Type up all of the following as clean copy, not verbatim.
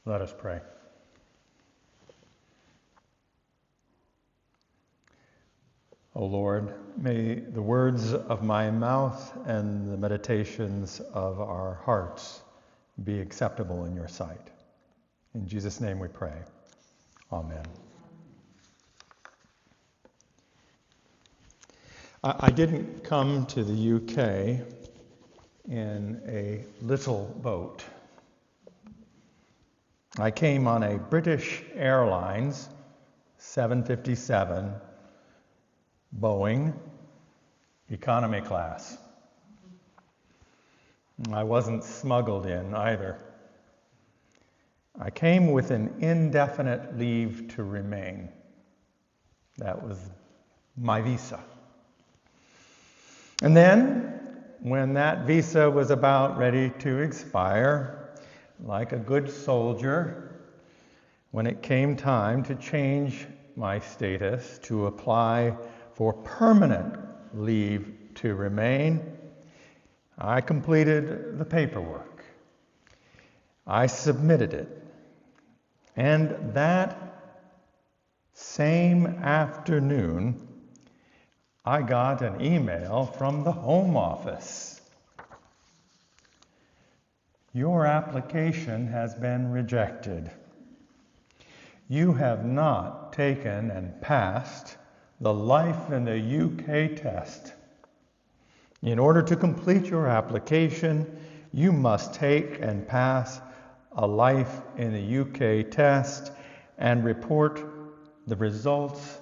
Let us pray. O Lord, may the words of my mouth and the meditations of our hearts be acceptable in your sight. In Jesus' name we pray. Amen. I didn't come to the UK in a little boat. I came on a British Airlines 757 Boeing economy class. I wasn't smuggled in either. I came with an indefinite leave to remain. That was my visa. And then, when that visa was about ready to expire, like a good soldier, when it came time to change my status to apply for permanent leave to remain, I completed the paperwork. I submitted it. And that same afternoon, I got an email from the Home Office. Your application has been rejected. You have not taken and passed the Life in the UK test. In order to complete your application, you must take and pass a Life in the UK test and report the results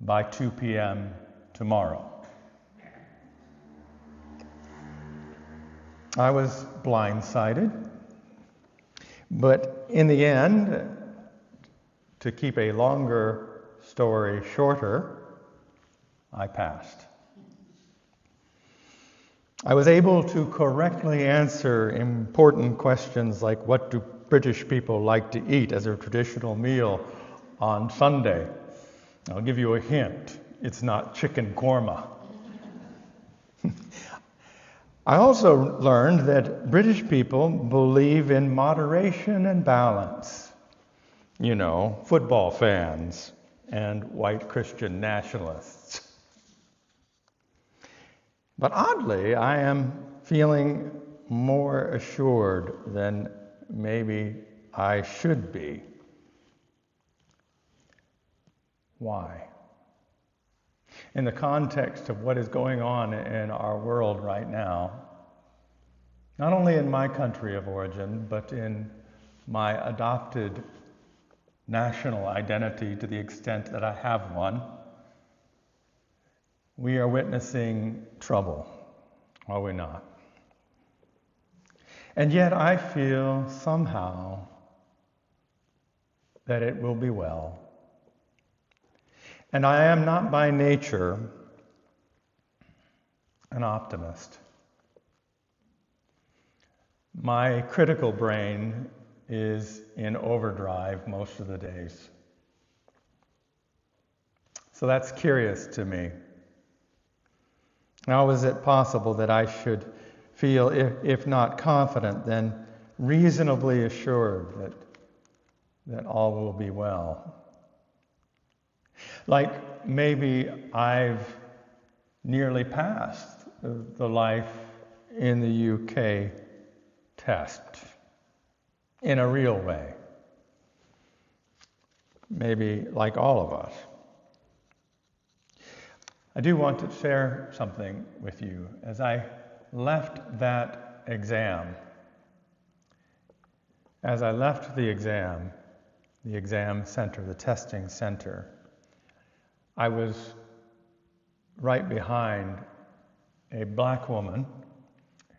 by 2 p.m. tomorrow. I was blindsided, but in the end, to keep a longer story shorter, I passed. I was able to correctly answer important questions like, what do British people like to eat as a traditional meal on Sunday? I'll give you a hint. It's not chicken korma. I also learned that British people believe in moderation and balance. You know, football fans and white Christian nationalists. But oddly, I am feeling more assured than maybe I should be. Why? In the context of what is going on in our world right now, not only in my country of origin, but in my adopted national identity to the extent that I have one, we are witnessing trouble, are we not? And yet I feel somehow that it will be well. And I am not by nature an optimist. My critical brain is in overdrive most of the days. So that's curious to me. How is it possible that I should feel, if not confident, then reasonably assured that all will be well? Like maybe I've nearly passed the Life in the UK test in a real way. Maybe like all of us. I do want to share something with you. As I left that exam, the exam center, the testing center, I was right behind a black woman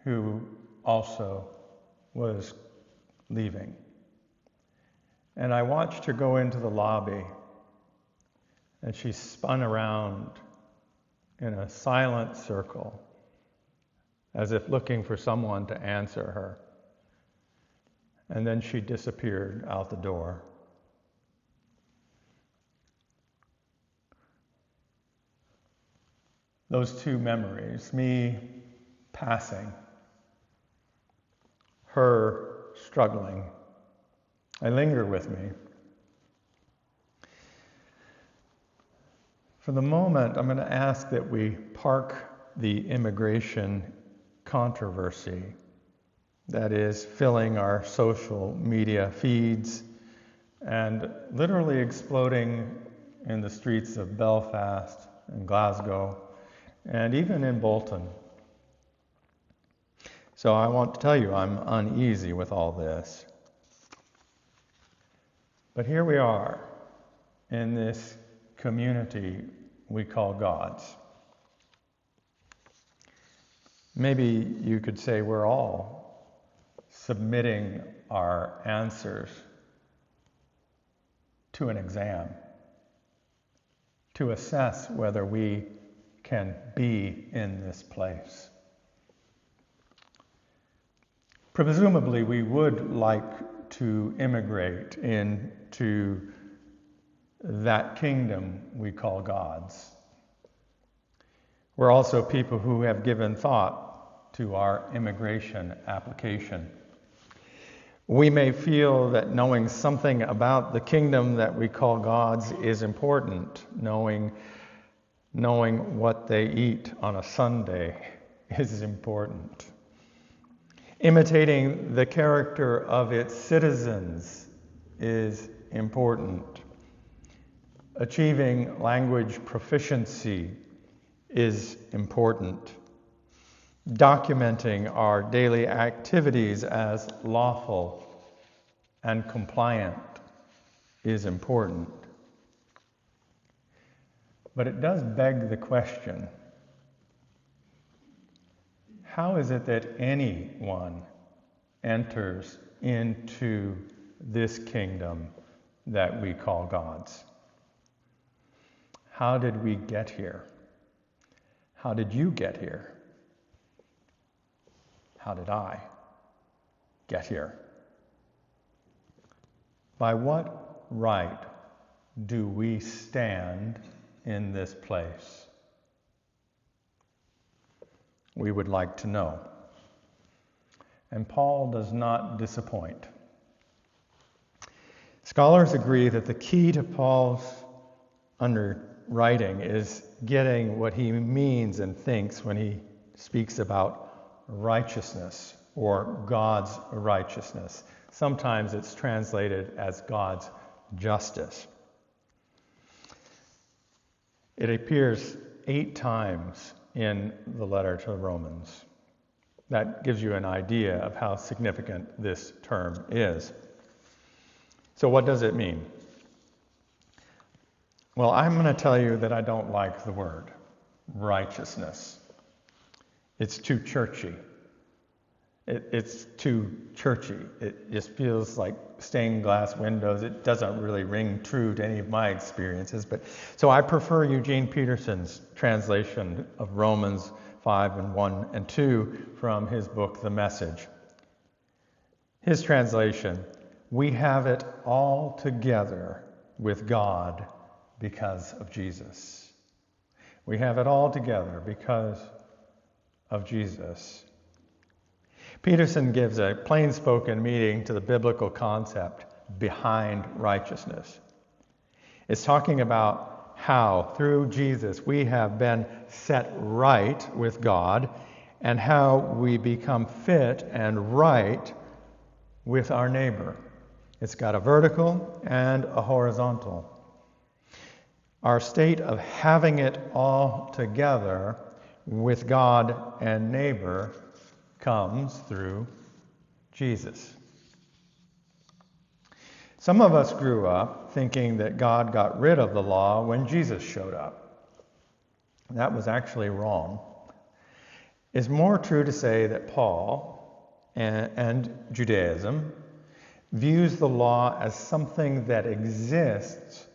who also was leaving. And I watched her go into the lobby, and she spun around in a silent circle, as if looking for someone to answer her. And then she disappeared out the door. Those two memories, me passing, her struggling, linger with me. For the moment, I'm going to ask that we park the immigration controversy that is filling our social media feeds and literally exploding in the streets of Belfast and Glasgow and even in Bolton. So I want to tell you I'm uneasy with all this. But here we are in this community we call God's. Maybe you could say we're all submitting our answers to an exam to assess whether we can be in this place. Presumably, we would like to immigrate into that kingdom we call God's. We're also people who have given thought to our immigration application. We may feel that knowing something about the kingdom that we call God's is important. Knowing what they eat on a Sunday is important. Imitating the character of its citizens is important. Achieving language proficiency is important. Documenting our daily activities as lawful and compliant is important. But it does beg the question, how is it that anyone enters into this kingdom that we call God's? How did we get here? How did you get here? How did I get here? By what right do we stand in this place? We would like to know. And Paul does not disappoint. Scholars agree that the key to Paul's underwriting is getting what he means and thinks when he speaks about righteousness or God's righteousness. Sometimes it's translated as God's justice. It appears 8 times in the letter to the Romans. That gives you an idea of how significant this term is. So what does it mean? Well, I'm going to tell you that I don't like the word righteousness. It's too churchy. It's too churchy. It just feels like stained glass windows. It doesn't really ring true to any of my experiences. So I prefer Eugene Peterson's translation of Romans 5:1 and 2 from his book, The Message. His translation, we have it all together with God because of Jesus. We have it all together because of Jesus. Peterson gives a plain-spoken meaning to the biblical concept behind righteousness. It's talking about how, through Jesus, we have been set right with God and how we become fit and right with our neighbor. It's got a vertical and a horizontal. Our state of having it all together with God and neighbor comes through Jesus. Some of us grew up thinking that God got rid of the law when Jesus showed up. That was actually wrong. It's more true to say that Paul and Judaism views the law as something that exists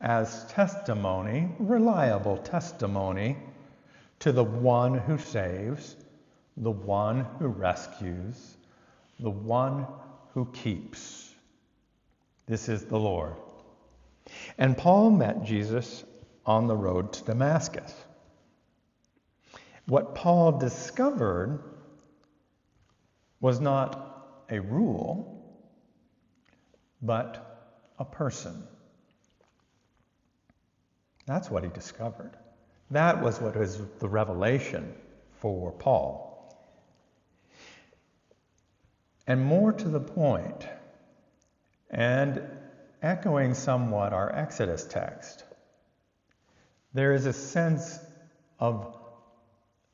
as testimony, reliable testimony, to the one who saves, the one who rescues, the one who keeps. This is the Lord. And Paul met Jesus on the road to Damascus. What Paul discovered was not a rule, but a person. That's what he discovered. That was what was the revelation for Paul. And more to the point, and echoing somewhat our Exodus text, there is a sense of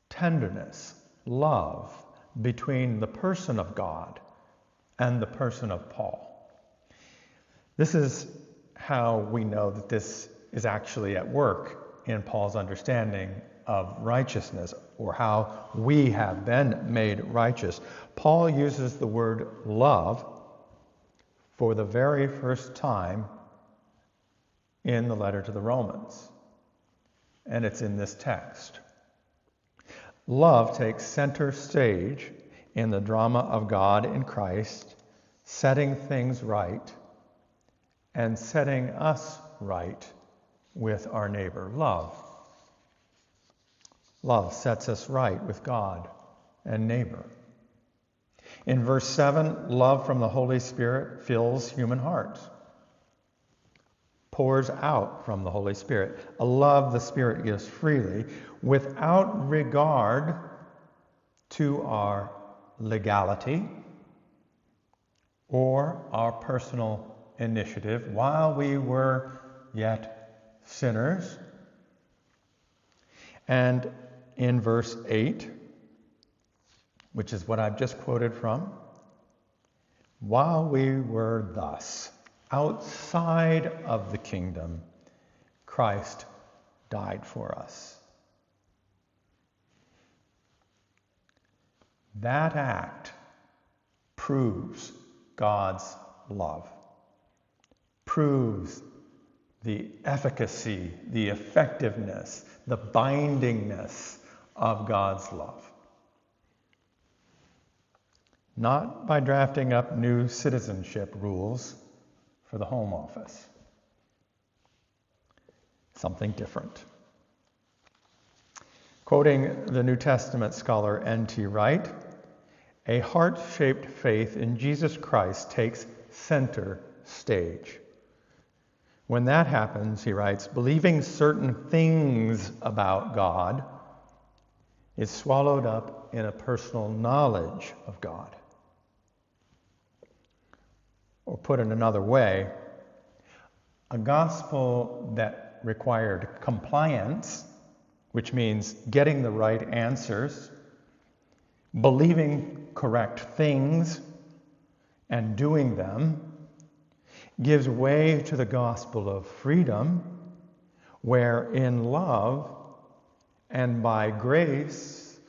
tenderness, love between the person of God and the person of Paul. This is how we know that this is actually at work in Paul's understanding of righteousness, or how we have been made righteous. Paul uses the word love for the very first time in the letter to the Romans, and it's in this text. Love takes center stage in the drama of God in Christ, setting things right and setting us right with our neighbor. Love sets us right with God and neighbor. In verse 7, love from the Holy Spirit fills human hearts, pours out from the Holy Spirit, a love the Spirit gives freely without regard to our legality or our personal initiative while we were yet sinners. And in verse 8, which is what I've just quoted from, while we were thus outside of the kingdom, Christ died for us. That act proves God's love, proves the efficacy, the effectiveness, the bindingness of God's love. Not by drafting up new citizenship rules for the Home Office. Something different. Quoting the New Testament scholar N.T. Wright, a heart-shaped faith in Jesus Christ takes center stage. When that happens, he writes, believing certain things about God is swallowed up in a personal knowledge of God. Or put in another way, a gospel that required compliance, which means getting the right answers, believing correct things, and doing them, gives way to the gospel of freedom, where in love and by grace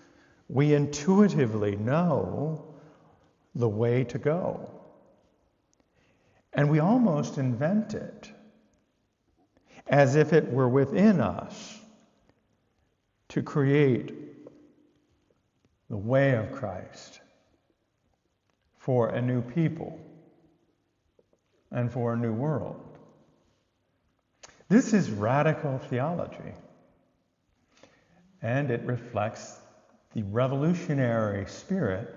we intuitively know the way to go. And we almost invent it as if it were within us to create the way of Christ for a new people and for a new world. This is radical theology, and it reflects the revolutionary spirit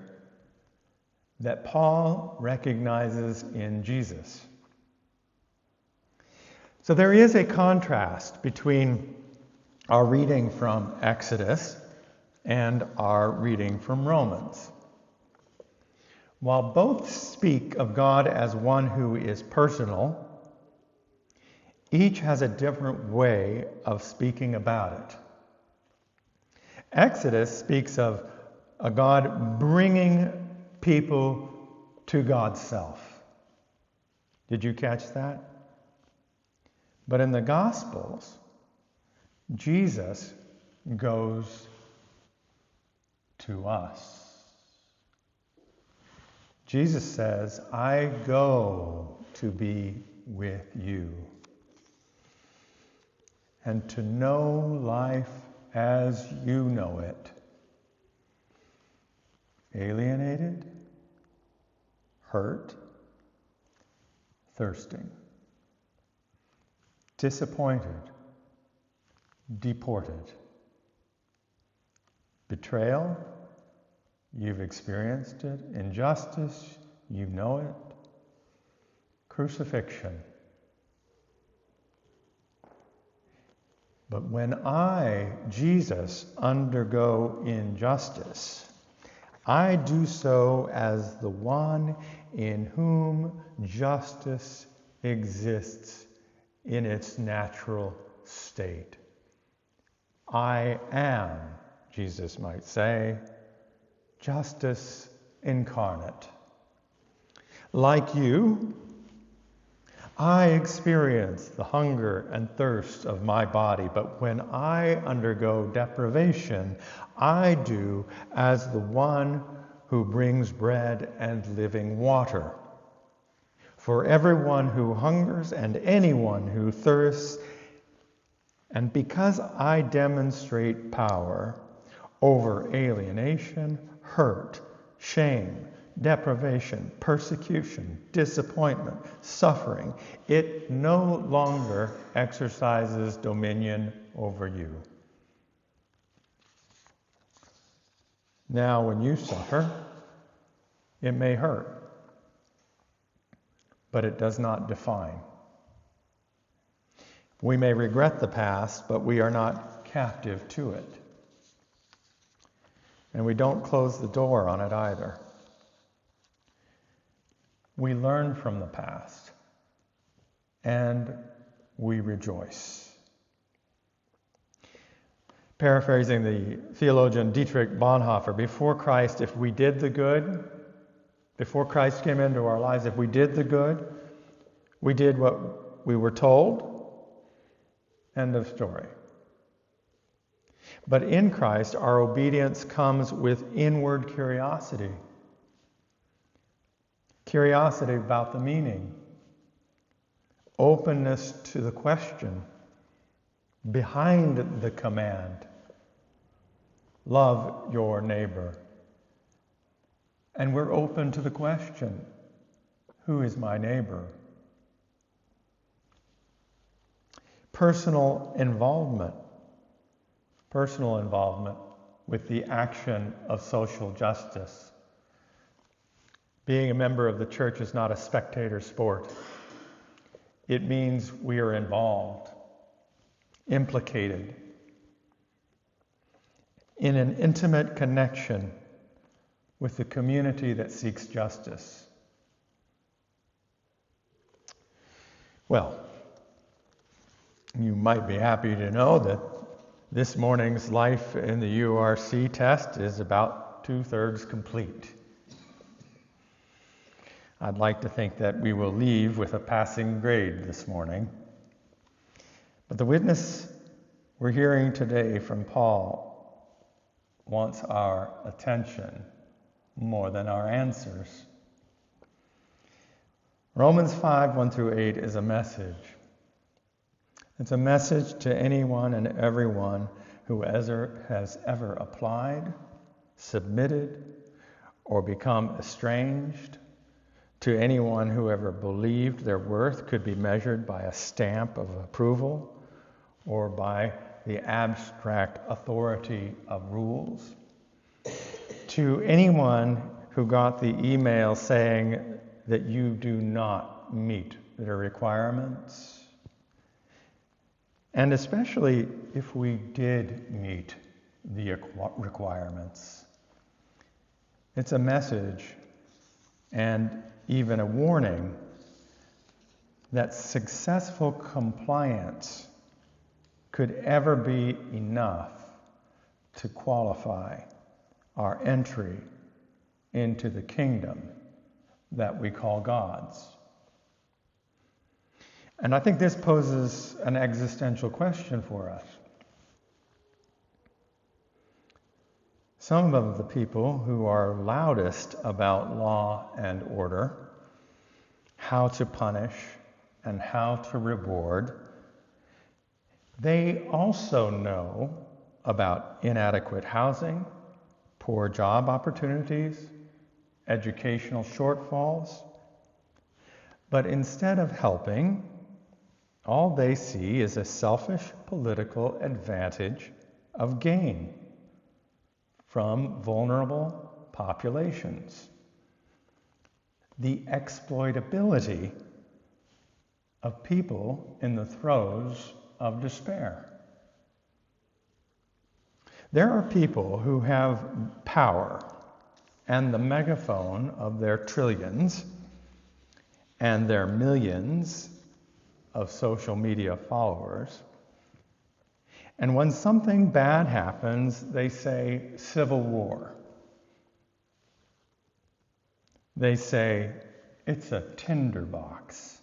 that Paul recognizes in Jesus. So there is a contrast between our reading from Exodus and our reading from Romans. While both speak of God as one who is personal, each has a different way of speaking about it. Exodus speaks of a God bringing people to God's self. Did you catch that? But in the Gospels, Jesus goes to us. Jesus says, I go to be with you and to know life as you know it. Alienated, hurt, thirsting, disappointed, deported, betrayal, you've experienced it, injustice, you know it, crucifixion. But when I, Jesus, undergo injustice, I do so as the one in whom justice exists in its natural state. I am, Jesus might say, justice incarnate. Like you, I experience the hunger and thirst of my body, but when I undergo deprivation, I do as the one who brings bread and living water. For everyone who hungers and anyone who thirsts, and because I demonstrate power over alienation, hurt, shame, deprivation, persecution, disappointment, suffering, it no longer exercises dominion over you. Now, when you suffer, it may hurt, but it does not define. We may regret the past, but we are not captive to it. And we don't close the door on it either. We learn from the past, and we rejoice. Paraphrasing the theologian Dietrich Bonhoeffer, before Christ, if we did the good, before Christ came into our lives, if we did the good, we did what we were told. End of story. But in Christ, our obedience comes with inward curiosity. Curiosity about the meaning. Openness to the question behind the command. Love your neighbor. And we're open to the question, who is my neighbor? Personal involvement with the action of social justice. Being a member of the church is not a spectator sport. It means we are involved, implicated in an intimate connection with the community that seeks justice. Well, you might be happy to know that this morning's Life in the URC test is about 2/3 complete. I'd like to think that we will leave with a passing grade this morning. But the witness we're hearing today from Paul wants our attention more than our answers. Romans 5, 1-8 is a message. It's a message to anyone and everyone who has ever applied, submitted, or become estranged, to anyone who ever believed their worth could be measured by a stamp of approval or by the abstract authority of rules. To anyone who got the email saying that you do not meet their requirements, and especially if we did meet the requirements. It's a message and even a warning that successful compliance could ever be enough to qualify our entry into the kingdom that we call God's. And I think this poses an existential question for us. Some of the people who are loudest about law and order, how to punish and how to reward, they also know about inadequate housing, poor job opportunities, educational shortfalls. But instead of helping, all they see is a selfish political advantage of gain from vulnerable populations. The exploitability of people in the throes of despair. There are people who have power and the megaphone of their trillions and their millions of social media followers. And when something bad happens, they say civil war. They say it's a tinderbox.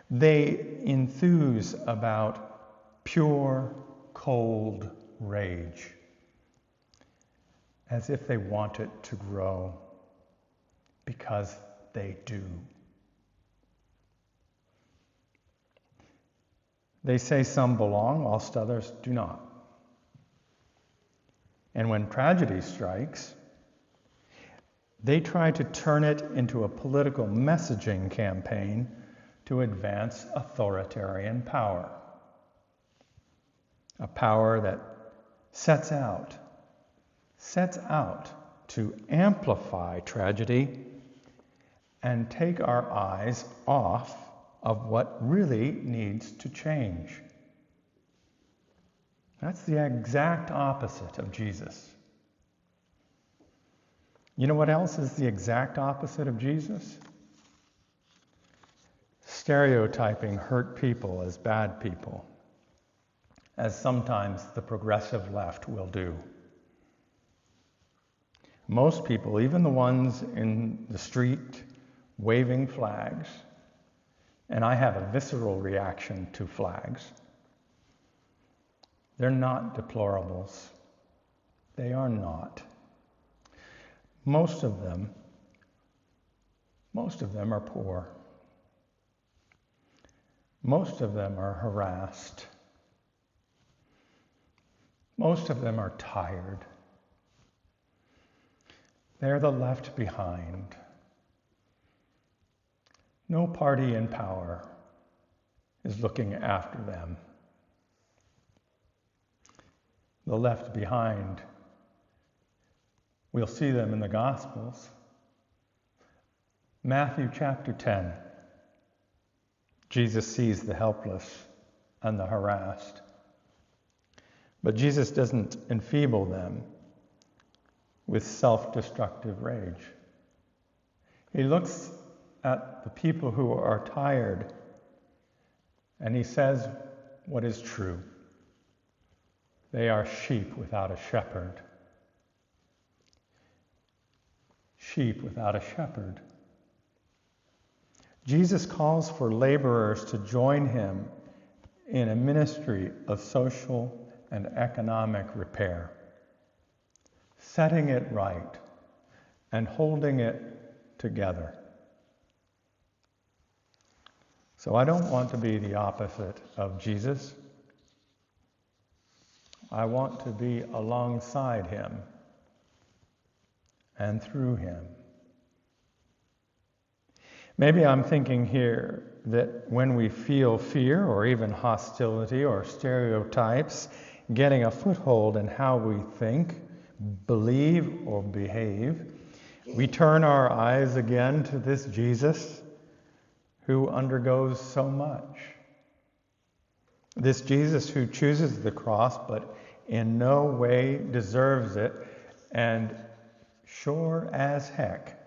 They enthuse about pure, cold rage, as if they want it to grow, because they do. They say some belong whilst others do not. And when tragedy strikes, they try to turn it into a political messaging campaign to advance authoritarian power. A power that sets out to amplify tragedy and take our eyes off of what really needs to change. That's the exact opposite of Jesus. You know what else is the exact opposite of Jesus? Stereotyping hurt people as bad people, as sometimes the progressive left will do. Most people, even the ones in the street waving flags, and I have a visceral reaction to flags, they're not deplorables. They are not. Most of them are poor. Most of them are harassed. Most of them are tired. They're the left behind. No party in power is looking after them. The left behind, we'll see them in the Gospels. Matthew chapter 10, Jesus sees the helpless and the harassed. But Jesus doesn't enfeeble them with self-destructive rage. He looks at the people who are tired and he says what is true. They are sheep without a shepherd. Sheep without a shepherd. Jesus calls for laborers to join him in a ministry of social and economic repair, setting it right and holding it together. So I don't want to be the opposite of Jesus. I want to be alongside him and through him. Maybe I'm thinking here that when we feel fear or even hostility or stereotypes getting a foothold in how we think, believe, or behave, we turn our eyes again to this Jesus who undergoes so much. This Jesus who chooses the cross but in no way deserves it, and sure as heck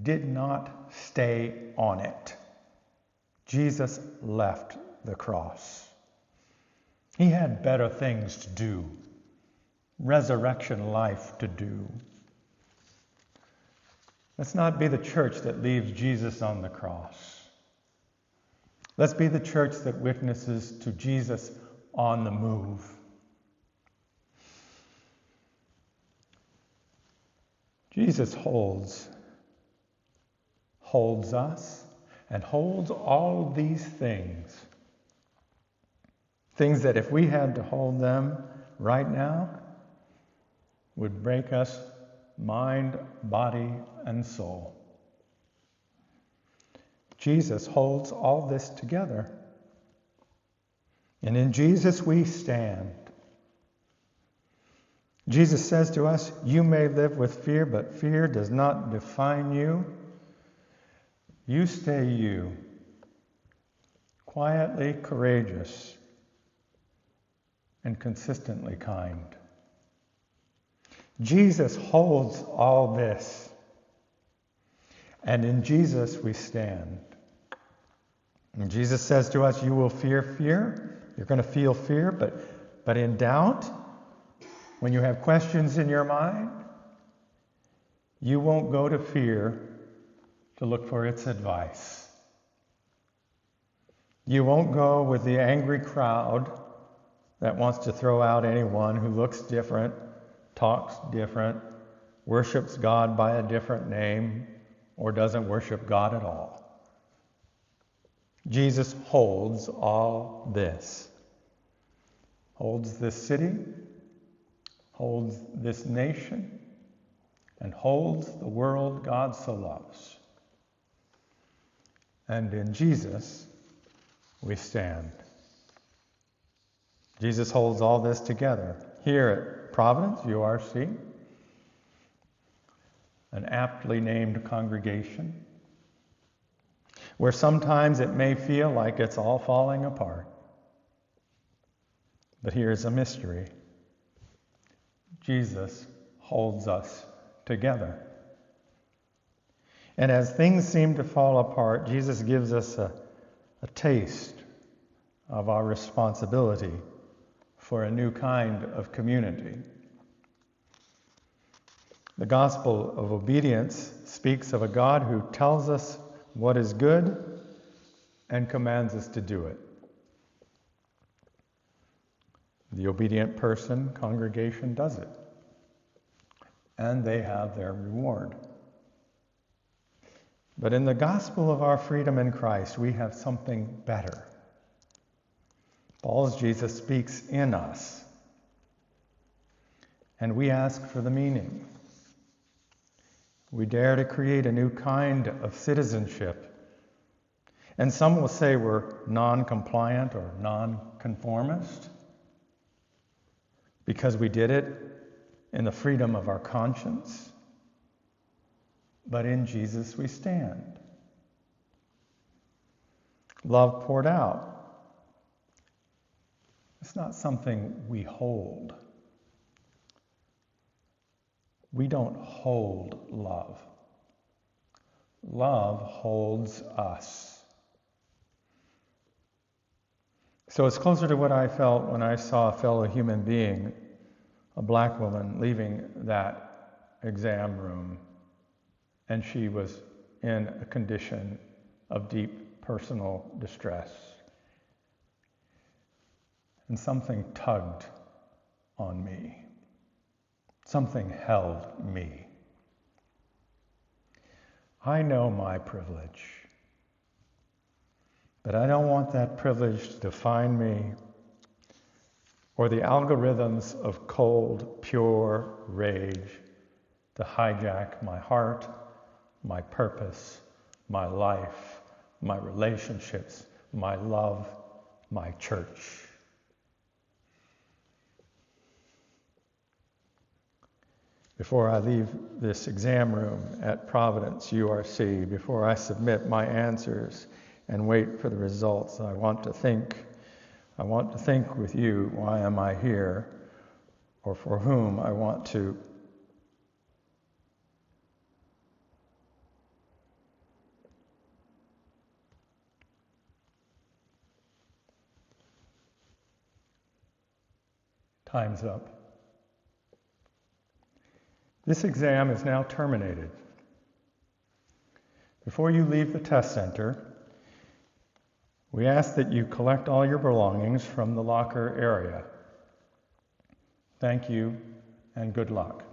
did not stay on it. Jesus left the cross. He had better things to do, resurrection life to do. Let's not be the church that leaves Jesus on the cross. Let's be the church that witnesses to Jesus on the move. Jesus holds us and holds all these things. Things that if we had to hold them right now would break us mind, body, and soul. Jesus holds all this together. And in Jesus we stand. Jesus says to us, you may live with fear, but fear does not define you. You stay you. quietly courageous, and consistently kind. Jesus holds all this, and in Jesus we stand. And Jesus says to us, you will fear fear. You're going to feel fear, but in doubt, when you have questions in your mind, you won't go to fear to look for its advice. You won't go with the angry crowd that wants to throw out anyone who looks different, talks different, worships God by a different name, or doesn't worship God at all. Jesus holds all this. Holds this city, holds this nation, and holds the world God so loves. And in Jesus, we stand. Jesus holds all this together. Here at Providence, URC, an aptly named congregation, where sometimes it may feel like it's all falling apart. But here's a mystery. Jesus holds us together. And as things seem to fall apart, Jesus gives us a taste of our responsibility for a new kind of community. The gospel of obedience speaks of a God who tells us what is good and commands us to do it. The obedient person, congregation, does it. And they have their reward. But in the gospel of our freedom in Christ, we have something better. Paul's Jesus speaks in us. And we ask for the meaning. We dare to create a new kind of citizenship. And some will say we're non-compliant or non-conformist because we did it in the freedom of our conscience. But in Jesus we stand. Love poured out. It's not something we hold. We don't hold love. Love holds us. So it's closer to what I felt when I saw a fellow human being, a black woman, leaving that exam room. And she was in a condition of deep personal distress. And something tugged on me. Something held me. I know my privilege, but I don't want that privilege to define me or the algorithms of cold, pure rage to hijack my heart, my purpose, my life, my relationships, my love, my church. Before I leave this exam room at Providence URC, before I submit my answers and wait for the results, I want to think with you, why am I here? Or for whom I want to Time's up. This exam is now terminated. Before you leave the test center, we ask that you collect all your belongings from the locker area. Thank you and good luck.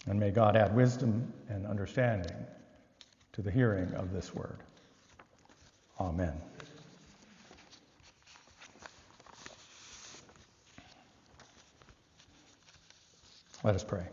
And may God add wisdom and understanding to the hearing of this word. Amen. Let us pray.